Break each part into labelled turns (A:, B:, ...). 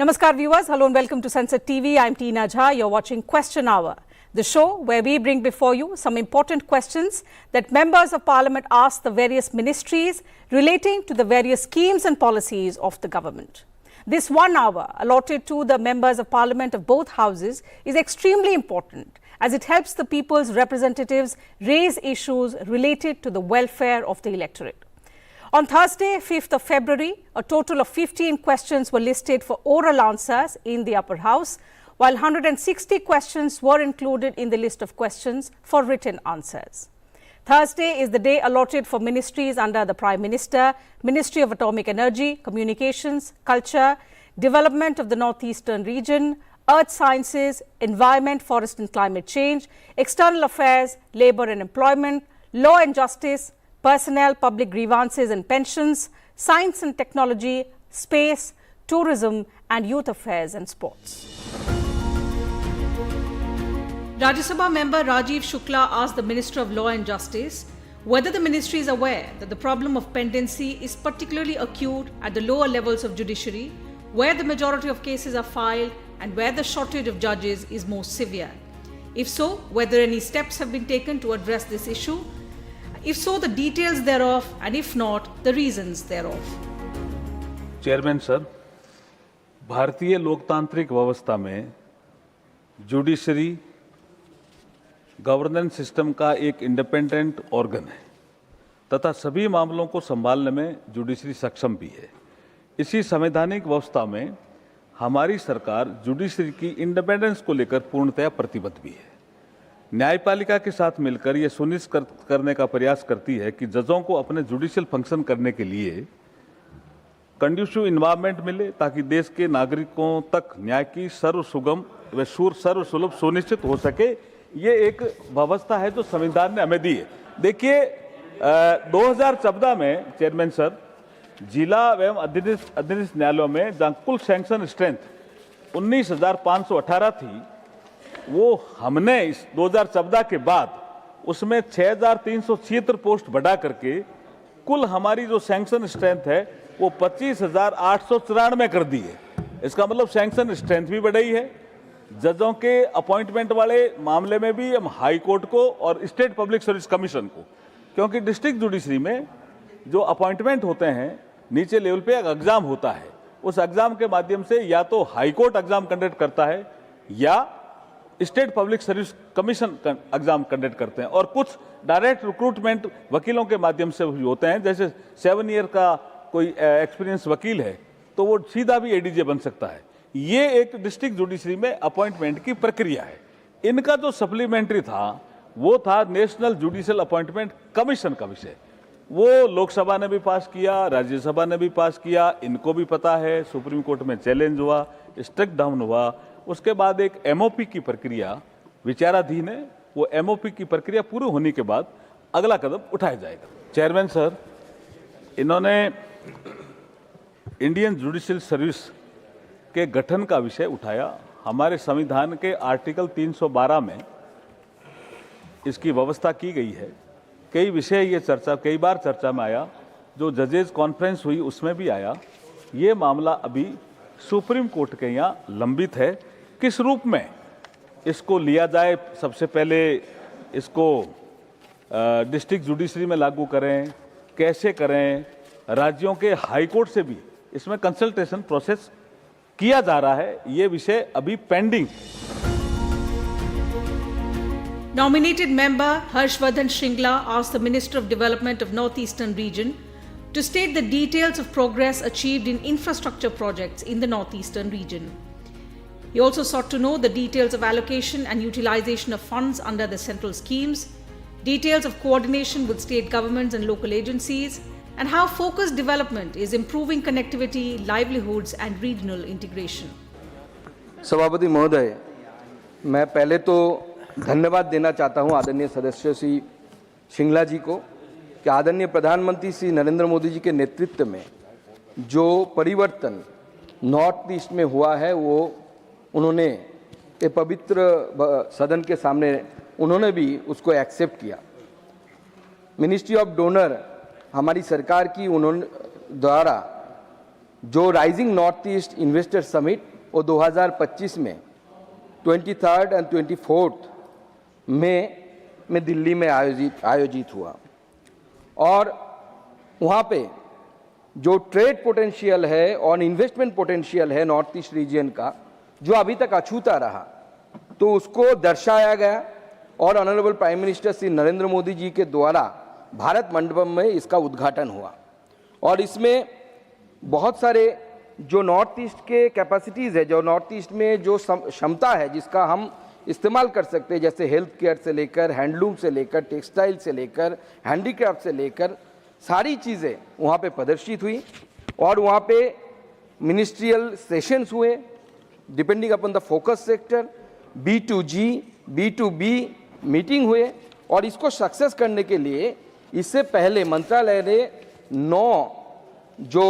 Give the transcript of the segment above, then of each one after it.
A: Namaskar viewers, hello and welcome to Sunset TV. I'm Tina Jha. You're watching Question Hour, the show where we bring before you some important questions that members of parliament ask the various ministries relating to the various schemes and policies of the government. This 1 hour allotted to the members of parliament of both houses is extremely important as it helps the people's representatives raise issues related to the welfare of the electorate. On Thursday, 5th of February, a total of 15 questions were listed for oral answers in the upper house, while 160 questions were included in the list of questions for written answers. Thursday is the day allotted for ministries under the Prime Minister, Ministry of Atomic Energy, Communications, Culture, Development of the Northeastern Region, Earth Sciences, Environment, Forest and Climate Change, External Affairs, Labour and Employment, Law and Justice, Personnel, Public Grievances and Pensions, Science and Technology, Space, Tourism and Youth Affairs and Sports. Rajya Sabha member Rajiv Shukla asked the Minister of Law and Justice whether the ministry is aware that the problem of pendency is particularly acute at the lower levels of judiciary, where the majority of cases are filed and where the shortage of judges is most severe. If so, whether any steps have been taken to address this issue. If so, the details thereof, and if not, the reasons thereof.
B: Chairman sir, भारतीय लोकतांत्रिक व्यवस्था में judiciary governance system का एक independent organ है तथा सभी मामलों को संभालने में जुडिशरी सक्षम भी है। इसी संवैधानिक व्यवस्था में हमारी सरकार जुडिशरी की इंडिपेंडेंस को लेकर पूर्णतया प्रतिबद्ध भी है। न्यायपालिका के साथ मिलकर ये सुनिश्चित करने का प्रयास करती है कि जजों को अपने जुडिशियल फंक्शन करने के लिए कंड्यूसिव इन्वायरमेंट मिले ताकि देश के नागरिकों तक न्याय की सर्वसुगम व सर्वसुलभ सुनिश्चित हो सके। ये एक व्यवस्था है जो संविधान ने हमें दी है। देखिए 2014 में चेयरमैन सर, जिला एवं अधीनस्थ न्यायालयों में जहाँ कुल सैंक्शन स्ट्रेंथ 19,518 थी, वो हमने इस 2014 के बाद उसमें 6,376 पोस्ट बढ़ा करके कुल हमारी जो सैंक्शन स्ट्रेंथ है वो 25,894 कर दी है। इसका मतलब सैंक्शन स्ट्रेंथ भी बढ़ी है। जजों के अपॉइंटमेंट वाले मामले में भी हम हाई कोर्ट को और स्टेट पब्लिक सर्विस कमीशन को, क्योंकि डिस्ट्रिक्ट जुडिशरी में जो अपॉइंटमेंट होते हैं नीचे लेवल पे एक एग्जाम होता है, उस एग्जाम के माध्यम से या तो हाई कोर्ट एग्जाम कंडक्ट करता है या state public service commission exam conduct करते हैं, और कुछ डायरेक्ट रिक्रूटमेंट वकीलों के माध्यम से भी होते हैं। जैसे 7 ईयर का कोई एक्सपीरियंस वकील है तो वो सीधा भी एडीजे बन सकता है। ये एक डिस्ट्रिक्ट जुडिशरी में अपॉइंटमेंट की प्रक्रिया है। इनका जो सप्लीमेंट्री था वो था नेशनल जुडिशियल अपॉइंटमेंट कमीशन का विषय। वो लोकसभा ने भी पास किया, राज्यसभा ने भी पास किया, इनको भी पता है। सुप्रीम कोर्ट में चैलेंज हुआ, स्ट्रक डाउन हुआ। उसके बाद एक एमओपी की प्रक्रिया विचाराधीन है। वो एमओपी की प्रक्रिया पूरी होने के बाद अगला कदम उठाया जाएगा। चेयरमैन सर, इन्होंने इंडियन जुडिशियल सर्विस के गठन का विषय उठाया। हमारे संविधान के आर्टिकल 312 में इसकी व्यवस्था की गई है। कई विषय ये कई बार चर्चा में आया, जो जजेज कॉन्फ्रेंस हुई उसमें भी आया। ये मामला अभी सुप्रीम कोर्ट के यहाँ लंबित है। किस रूप में इसको लिया जाए, सबसे पहले इसको डिस्ट्रिक्ट जुडिशरी में लागू करें, कैसे करें, राज्यों के हाई कोर्ट से भी इसमें कंसल्टेशन प्रोसेस किया जा रहा है। ये विषय अभी pending.
A: Nominated member Harshvardhan Shringla asked the Minister of Development of Northeastern Region to state the details of progress achieved in infrastructure projects in the Northeastern region. He also sought to know the details of allocation and utilization of funds under the central schemes, details of coordination with state governments and local agencies, and how focused development is improving connectivity, livelihoods and regional integration.
C: सभापति महोदय, मैं पहले तो धन्यवाद देना चाहता हूं आदरणीय सदस्य श्री श्रृंगला जी को कि आदरणीय प्रधानमंत्री श्री नरेंद्र मोदी जी के नेतृत्व में जो परिवर्तन नॉर्थ ईस्ट में हुआ है वो उन्होंने ये पवित्र सदन के सामने उन्होंने भी उसको एक्सेप्ट किया। मिनिस्ट्री ऑफ डोनर हमारी सरकार की उन्होंने द्वारा जो rising north east investor summit वो 2025 में 23rd and 24th में दिल्ली में आयोजित हुआ और वहाँ पे जो ट्रेड पोटेंशियल है और इन्वेस्टमेंट पोटेंशियल है नॉर्थ ईस्ट रीजन का, जो अभी तक अछूता रहा, तो उसको दर्शाया गया और honourable prime minister Shri Narendra Modi ji के द्वारा भारत मंडपम में इसका उद्घाटन हुआ। और इसमें बहुत सारे जो नॉर्थ ईस्ट के कैपेसिटीज़ है, जो नॉर्थ ईस्ट में जो क्षमता है जिसका हम इस्तेमाल कर सकते हैं, जैसे हेल्थ केयर से लेकर, हैंडलूम से लेकर, टेक्सटाइल से लेकर, हैंडीक्राफ्ट से लेकर, सारी चीज़ें वहाँ पे प्रदर्शित हुई। और वहाँ पे मिनिस्ट्रियल सेशंस हुए depending upon the focus sector, B2G, B2B meeting हुए। और इसको सक्सेस करने के लिए इससे पहले मंत्रालय ने 9 जो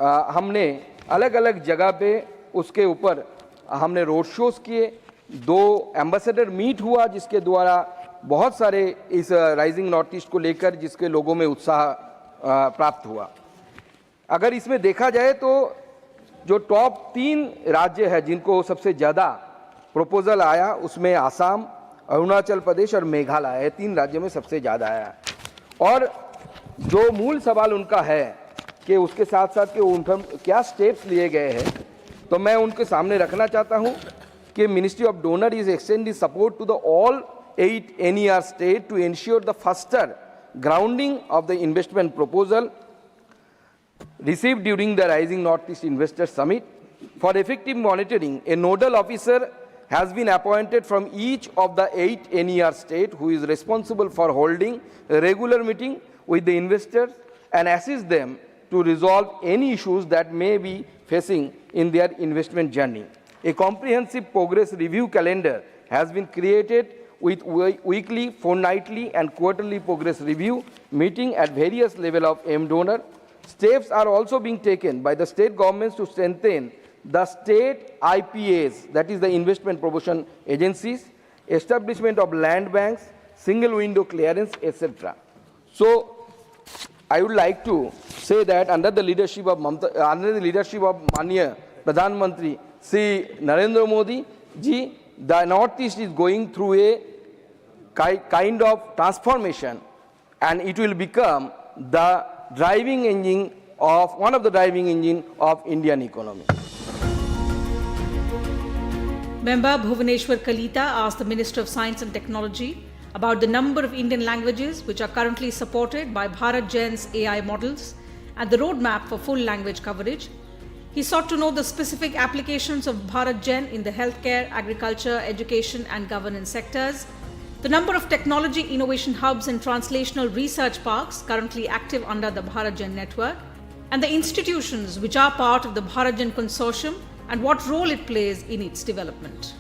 C: हमने अलग अलग जगह पे उसके ऊपर हमने रोड शोज़ किए, 2 एम्बेसडर मीट हुआ जिसके द्वारा बहुत सारे इस राइजिंग नॉर्थ ईस्ट को लेकर जिसके लोगों में उत्साह प्राप्त हुआ। अगर इसमें देखा जाए तो जो टॉप 3 राज्य है जिनको सबसे ज़्यादा प्रपोजल आया, उसमें आसाम, अरुणाचल प्रदेश और मेघालय, ये 3 राज्यों में सबसे ज़्यादा आया। और जो मूल सवाल उनका है कि उसके साथ साथ कि उनका क्या स्टेप्स लिए गए हैं, तो मैं उनके सामने रखना चाहता हूं कि ministry of DoNER is extending support to the all 8 NER state to ensure the faster grounding of the investment proposal received during the Rising Northeast Investor Summit. For effective monitoring, a nodal officer has been appointed from each of the 8 NER states who is responsible for holding a regular meeting with the investors and assist them to resolve any issues that may be facing in their investment journey. A comprehensive progress review calendar has been created with weekly, fortnightly and quarterly progress review meeting at various levels of M-donor. Steps are also being taken by the state governments to strengthen the state IPAs, that is the investment promotion agencies, establishment of land banks, single window clearance, etc. So I would like to say that under the leadership of Manya Pradhan Mantri Sri Narendra Modi ji, the Northeast is going through a kind of transformation, and it will become the driving engine of one of the driving engine of Indian economy.
A: Member Bhuvaneshwar Kalita asked the Minister of Science and Technology about the number of Indian languages which are currently supported by Bharat Gen's AI models and the roadmap for full language coverage. He sought to know the specific applications of Bharat Gen in the healthcare, agriculture, education and governance sectors, the number of technology innovation hubs and translational research parks currently active under the Bharat Gen network, and the institutions which are part of the Bharat Gen consortium and what role it plays in its development.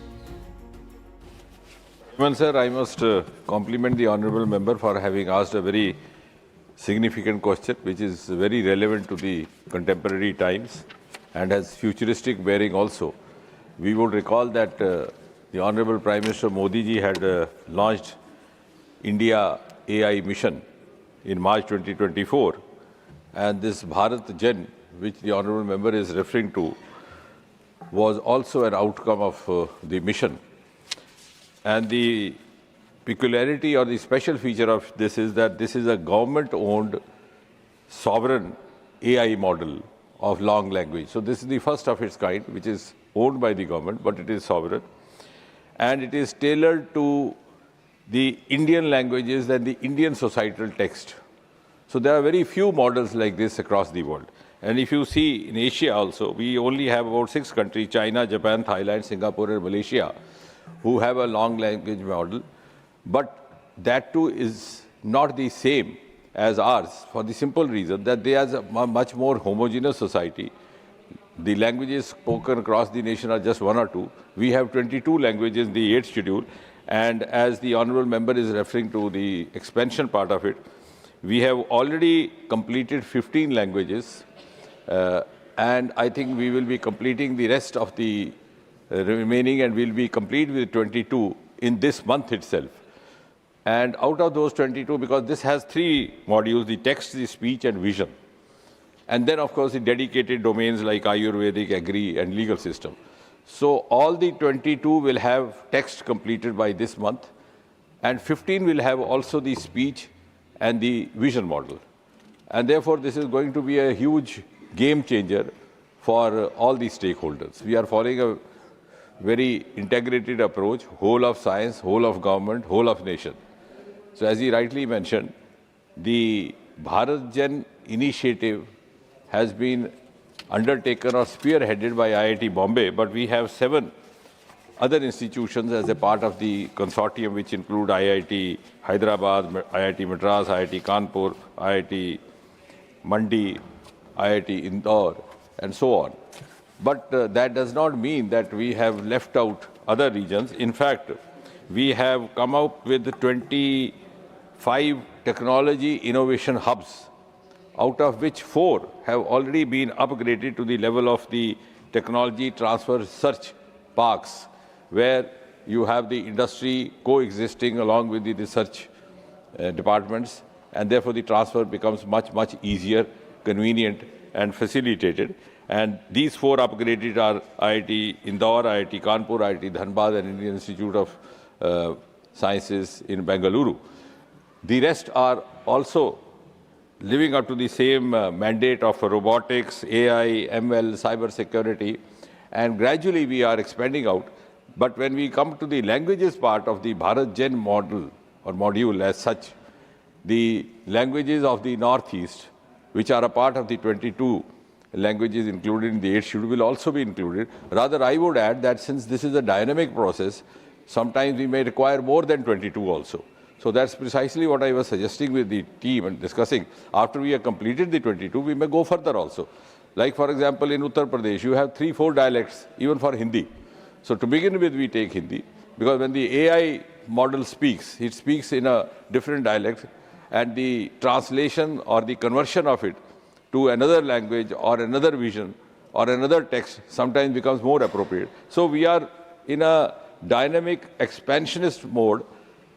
D: Well, sir, I must compliment the honourable member for having asked a very significant question which is very relevant to the contemporary times and has futuristic bearing also. We would recall that the Honourable Prime Minister Modi ji had launched India AI mission in March 2024, and this Bharat Gen, which the Honourable Member is referring to, was also an outcome of the mission. And the peculiarity or the special feature of this is that this is a government-owned sovereign AI model of long language. So this is the first of its kind, which is owned by the government, but it is sovereign. And it is tailored to the Indian languages and the Indian societal text. So there are very few models like this across the world. And if you see in Asia also, we only have about 6 countries, China, Japan, Thailand, Singapore and Malaysia, who have a long language model. But that too is not the same as ours for the simple reason that they are a much more homogeneous society. The languages spoken across the nation are just 1 or 2. We have 22 languages in the 8th schedule, and as the honourable member is referring to the expansion part of it, we have already completed 15 languages, and I think we will be completing the rest of the remaining, and we'll be complete with 22 in this month itself. And out of those 22, because this has 3 modules, the text, the speech and vision. And then, of course, the dedicated domains like Ayurvedic, Agri, and legal system. So all the 22 will have text completed by this month, and 15 will have also the speech and the vision model. And therefore, this is going to be a huge game changer for all the stakeholders. We are following a very integrated approach, whole of science, whole of government, whole of nation. So as he rightly mentioned, the Bharat Gen initiative has been undertaken or spearheaded by IIT Bombay, but we have 7 other institutions as a part of the consortium, which include IIT Hyderabad, IIT Madras, IIT Kanpur, IIT Mandi, IIT Indore, and so on. But that does not mean that we have left out other regions. In fact, we have come up with 25 technology innovation hubs, out of which 4 have already been upgraded to the level of the technology transfer research parks, where you have the industry coexisting along with the research departments, and therefore the transfer becomes much, much easier, convenient, and facilitated. And these 4 upgraded are IIT Indore, IIT Kanpur, IIT Dhanbad, and Indian Institute of Sciences in Bengaluru. The rest are also living up to the same mandate of robotics, AI, ML, cyber security, and gradually we are expanding out. But when we come to the languages part of the Bharat Gen model or module as such, the languages of the Northeast, which are a part of the 22 languages included in the 8 schedule, will also be included. Rather, I would add that since this is a dynamic process, sometimes we may require more than 22 also. So that's precisely what I was suggesting with the team and discussing. After we have completed the 22, we may go further also. Like, for example, in Uttar Pradesh, you have 3-4 dialects, even for Hindi. So to begin with, we take Hindi, because when the AI model speaks, it speaks in a different dialect, and the translation or the conversion of it to another language or another vision or another text sometimes becomes more appropriate. So we are in a dynamic expansionist mode,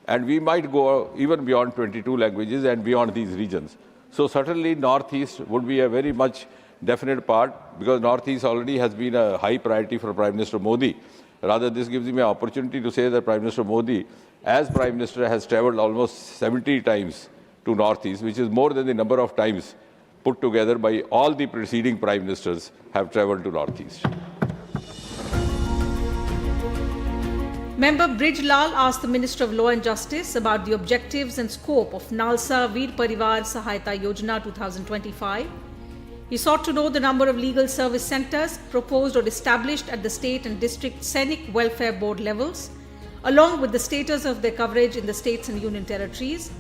D: and we might go even beyond 22 languages and beyond these regions. So certainly Northeast would be a very much definite part, because Northeast already has been a high priority for Prime Minister Modi. Rather, this gives me an opportunity to say that Prime Minister Modi, as Prime Minister, has travelled almost 70 times to Northeast, which is more than the number of times put together by all the preceding Prime Ministers have travelled to Northeast.
A: Member Brij Lal asked the Minister of Law and Justice about the objectives and scope of Nalsa Veer Parivar Sahayata Yojana 2025. He sought to know the number of legal service centres proposed or established at the state and district Scenic Welfare Board levels, along with the status of their coverage in the states and union territories.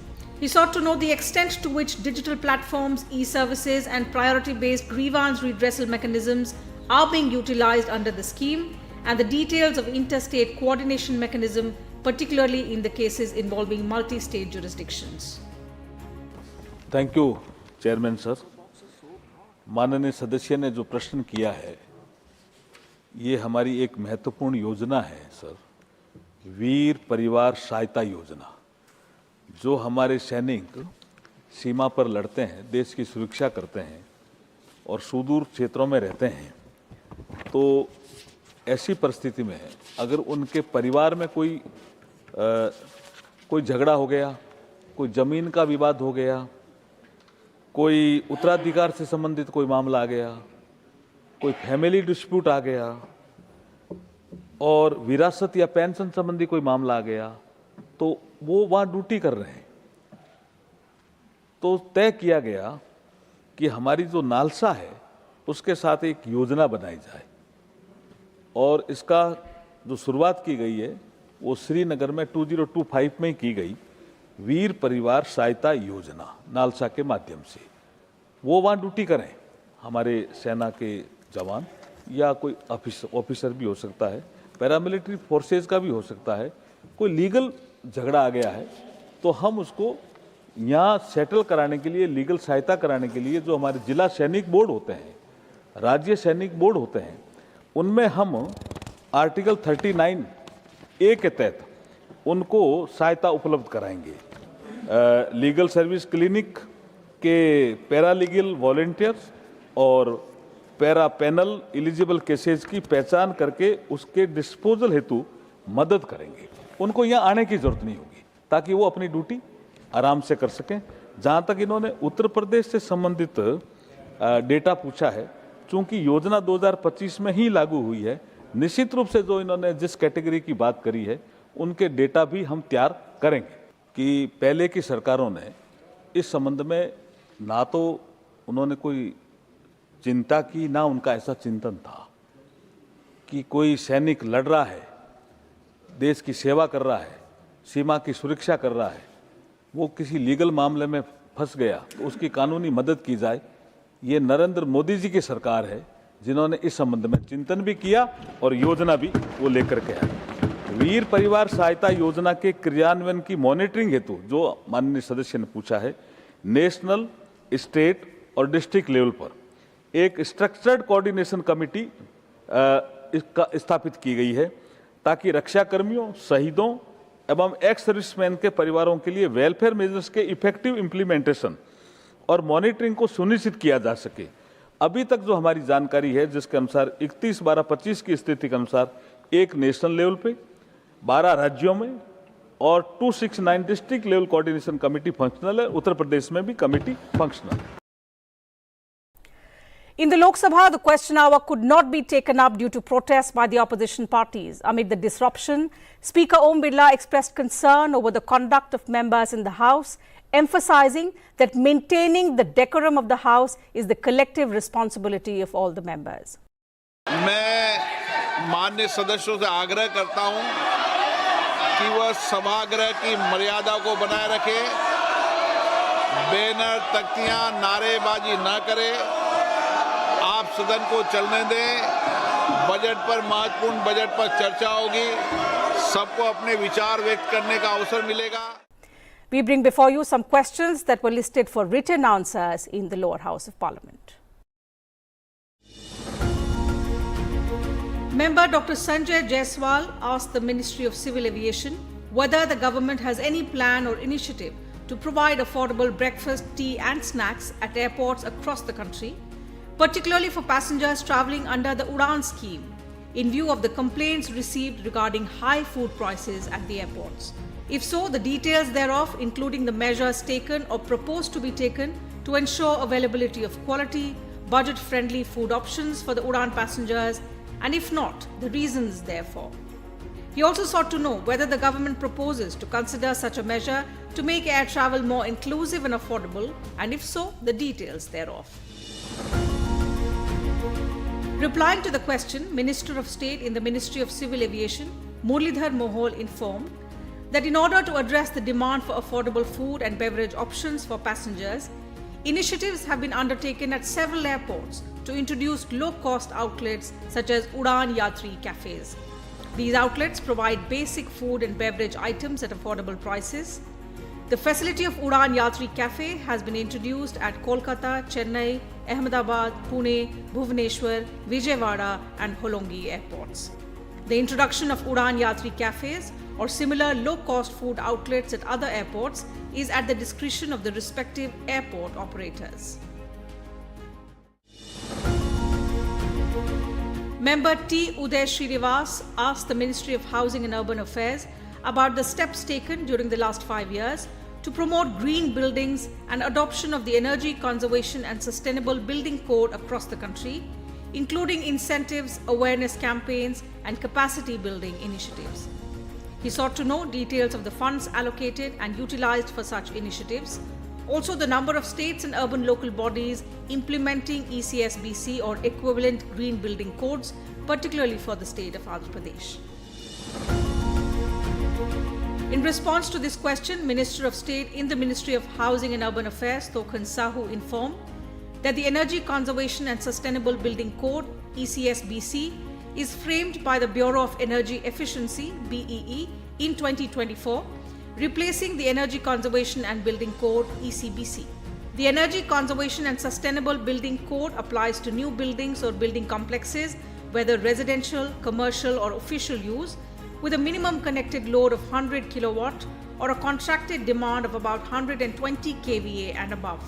A: He sought to know the extent to which digital platforms, e-services and priority-based grievance redressal mechanisms are being utilised under the scheme, and the details of interstate coordination mechanism, particularly in the cases involving multi-state jurisdictions.
B: Thank you chairman sir. माननीय सदस्य ने जो प्रश्न किया है, ये हमारी एक महत्वपूर्ण योजना है सर, वीर परिवार सहायता योजना। जो हमारे सैनिक सीमा पर लड़ते हैं, देश की सुरक्षा करते हैं और सुदूर क्षेत्रों में रहते हैं, तो ऐसी परिस्थिति में अगर उनके परिवार में कोई झगड़ा हो गया, कोई जमीन का विवाद हो गया, कोई उत्तराधिकार से संबंधित कोई मामला आ गया, कोई फैमिली डिस्प्यूट आ गया और विरासत या पेंशन संबंधी कोई मामला आ गया, तो वो वहाँ ड्यूटी कर रहे हैं। तो तय किया गया कि हमारी जो नालसा है उसके साथ एक योजना बनाई जाए, और इसका जो शुरुआत की गई है वो श्रीनगर में 2025 में ही की गई, वीर परिवार सहायता योजना नालसा के माध्यम से। वो वहाँ ड्यूटी करें, हमारे सेना के जवान या कोई ऑफिसर भी हो सकता है, पैरामिलिट्री फोर्सेस का भी हो सकता है। कोई लीगल झगड़ा आ गया है तो हम उसको यहाँ सेटल कराने के लिए, लीगल सहायता कराने के लिए जो हमारे जिला सैनिक बोर्ड होते हैं, राज्य सैनिक बोर्ड होते हैं, उनमें हम आर्टिकल 39A के तहत उनको सहायता उपलब्ध कराएंगे। लीगल सर्विस क्लिनिक के पैरालीगल वॉलंटियर्स और पैरा पैनल एलिजिबल केसेज की पहचान करके उसके डिस्पोजल हेतु मदद करेंगे। उनको यहाँ आने की जरूरत नहीं होगी ताकि वो अपनी ड्यूटी आराम से कर सकें। जहाँ तक इन्होंने उत्तर प्रदेश से संबंधित डेटा पूछा है, चूंकि योजना 2025 में ही लागू हुई है, निश्चित रूप से जो इन्होंने जिस कैटेगरी की बात करी है उनके डेटा भी हम तैयार करेंगे कि पहले की सरकारों ने इस संबंध में ना तो उन्होंने कोई चिंता की, ना उनका ऐसा चिंतन था कि कोई सैनिक लड़ रहा है, देश की सेवा कर रहा है, सीमा की सुरक्षा कर रहा है, वो किसी लीगल मामले में फंस गया तो उसकी कानूनी मदद की जाए। ये नरेंद्र मोदी जी की सरकार है जिन्होंने इस संबंध में चिंतन भी किया और योजना भी वो लेकर के आए। वीर परिवार सहायता योजना के क्रियान्वयन की मॉनिटरिंग हेतु जो माननीय सदस्य ने पूछा है, नेशनल, स्टेट और डिस्ट्रिक्ट लेवल पर एक स्ट्रक्चर्ड कोऑर्डिनेशन कमेटी स्थापित की गई है ताकि रक्षा कर्मियों, शहीदों एवं एक्स सर्विसमैन के परिवारों के लिए वेलफेयर मेजर्स के इफेक्टिव इम्प्लीमेंटेशन और मॉनिटरिंग को सुनिश्चित किया जा सके। अभी तक जो हमारी जानकारी है जिसके अनुसार 31/12/25 की स्थिति के अनुसार एक नेशनल लेवल पे 12 राज्यों में और 269 district level coordination committee functional है। उत्तर प्रदेश में भी कमेटी फंक्शनल है।
A: In the Lok Sabha, the question hour could not be taken up due to protests by the opposition parties. Amid the disruption, Speaker Om Birla expressed concern over the conduct of members in the House, emphasizing that maintaining the decorum of the House is the collective responsibility of all the members.
E: मैं माननीय सदस्यों से आग्रह करता हूं कि वह सभागृह की मर्यादा को बनाए रखे, बैनर, तख्तियां, नारेबाजी न करे, आप सदन को चलने दें। बजट पर, महत्वपूर्ण बजट पर चर्चा होगी, सबको अपने विचार व्यक्त करने का अवसर मिलेगा।
A: We bring before you some questions that were listed for written answers in the lower house of parliament. Member Dr. Sanjay Jaiswal asked the Ministry of Civil Aviation whether the government has any plan or initiative to provide affordable breakfast, tea and snacks at airports across the country, particularly for passengers travelling under the Udan scheme, in view of the complaints received regarding high food prices at the airports. If so, the details thereof, including the measures taken or proposed to be taken to ensure availability of quality, budget-friendly food options for the Udan passengers, and if not, the reasons therefore. He also sought to know whether the government proposes to consider such a measure to make air travel more inclusive and affordable, and if so, the details thereof. Replying to the question, Minister of State in the Ministry of Civil Aviation, Muralidhar Mohol, informed that in order to address the demand for affordable food and beverage options for passengers, initiatives have been undertaken at several airports to introduce low-cost outlets such as Udan Yatri cafes. These outlets provide basic food and beverage items at affordable prices. The facility of Udan Yatri Cafe has been introduced at Kolkata, Chennai, Ahmedabad, Pune, Bhubaneswar, Vijayawada and Holongi airports. The introduction of Udan Yatri Cafes or similar low-cost food outlets at other airports is at the discretion of the respective airport operators. Member T. Uday Srinivas asked the Ministry of Housing and Urban Affairs about the steps taken during the last 5 years to promote green buildings and adoption of the Energy Conservation and Sustainable Building Code across the country, including incentives, awareness campaigns and capacity building initiatives. He sought to know details of the funds allocated and utilized for such initiatives, also the number of states and urban local bodies implementing ECSBC or equivalent green building codes, particularly for the state of Andhra Pradesh. In response to this question, Minister of State in the Ministry of Housing and Urban Affairs, Tokhan Sahu, informed that the Energy Conservation and Sustainable Building Code, ECSBC, is framed by the Bureau of Energy Efficiency, BEE, in 2024, replacing the Energy Conservation and Building Code, ECBC. The Energy Conservation and Sustainable Building Code applies to new buildings or building complexes, whether residential, commercial or official use, with a minimum connected load of 100 kilowatt or a contracted demand of about 120 kVA and above.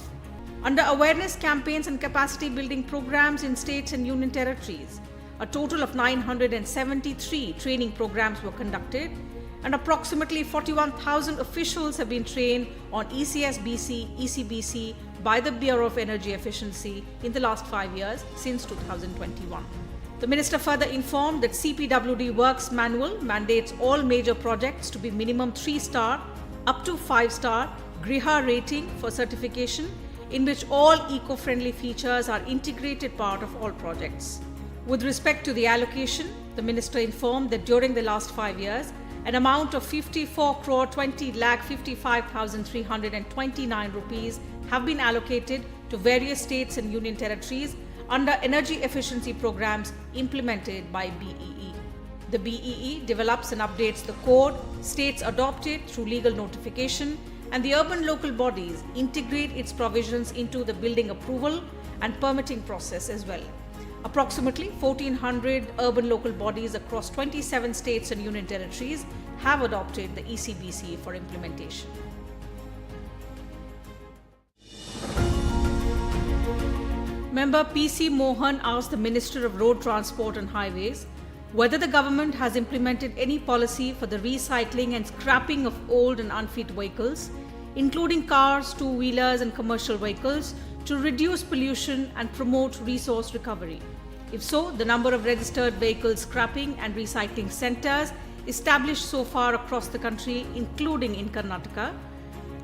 A: Under awareness campaigns and capacity building programs in states and union territories, a total of 973 training programs were conducted, and approximately 41,000 officials have been trained on ECSBC, ECBC by the Bureau of Energy Efficiency in the last 5 years since 2021. The Minister further informed that CPWD Works Manual mandates all major projects to be minimum 3-star up to 5-star Griha rating for certification, in which all eco-friendly features are integrated part of all projects. With respect to the allocation, the Minister informed that during the last 5 years, an amount of 54 crore 20 lakh 55,329 rupees have been allocated to various states and union territories under energy efficiency programs implemented by BEE. The BEE develops and updates the code, states adopt it through legal notification, and the urban local bodies integrate its provisions into the building approval and permitting process as well. Approximately 1,400 urban local bodies across 27 states and union territories have adopted the ECBC for implementation. Member PC Mohan asked the Minister of Road Transport and Highways whether the government has implemented any policy for the recycling and scrapping of old and unfit vehicles, including cars, two-wheelers and commercial vehicles, to reduce pollution and promote resource recovery. If so, the number of registered vehicle scrapping and recycling centres established so far across the country, including in Karnataka.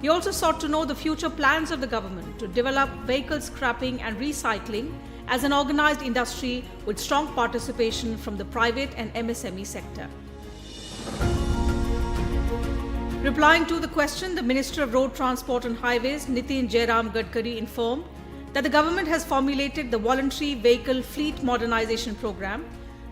A: He also sought to know the future plans of the government to develop vehicle scrapping and recycling as an organised industry with strong participation from the private and MSME sector. Replying to the question, the Minister of Road Transport and Highways, Nitin Jairam Gadkari, informed that the government has formulated the Voluntary Vehicle Fleet Modernisation Programme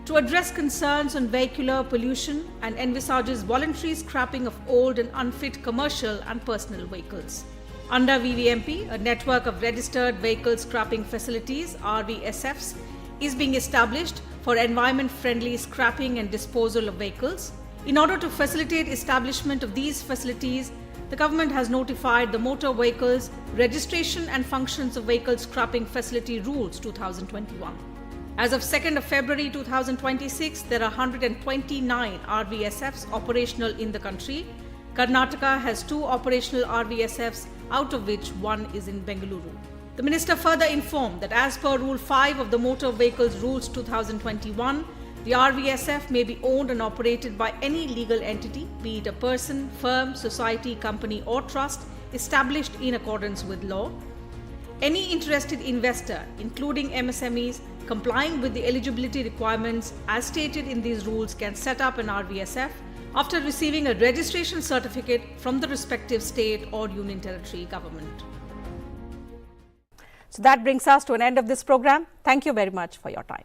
A: to address concerns on vehicular pollution and envisages voluntary scrapping of old and unfit commercial and personal vehicles. Under VVMP, a network of registered vehicle scrapping facilities, RVSFs, is being established for environment-friendly scrapping and disposal of vehicles. In order to facilitate establishment of these facilities, the government has notified the Motor Vehicles Registration and Functions of Vehicle Scrapping Facility Rules 2021. As of 2nd of February 2026, there are 129 RVSFs operational in the country. Karnataka has 2 operational RVSFs, out of which 1 is in Bengaluru. The Minister further informed that as per Rule 5 of the Motor Vehicles Rules 2021, the RVSF may be owned and operated by any legal entity, be it a person, firm, society, company or trust, established in accordance with law. Any interested investor, including MSMEs, complying with the eligibility requirements as stated in these rules can set up an RVSF after receiving a registration certificate from the respective state or union territory government. So that brings us to an end of this program. Thank you very much for your time.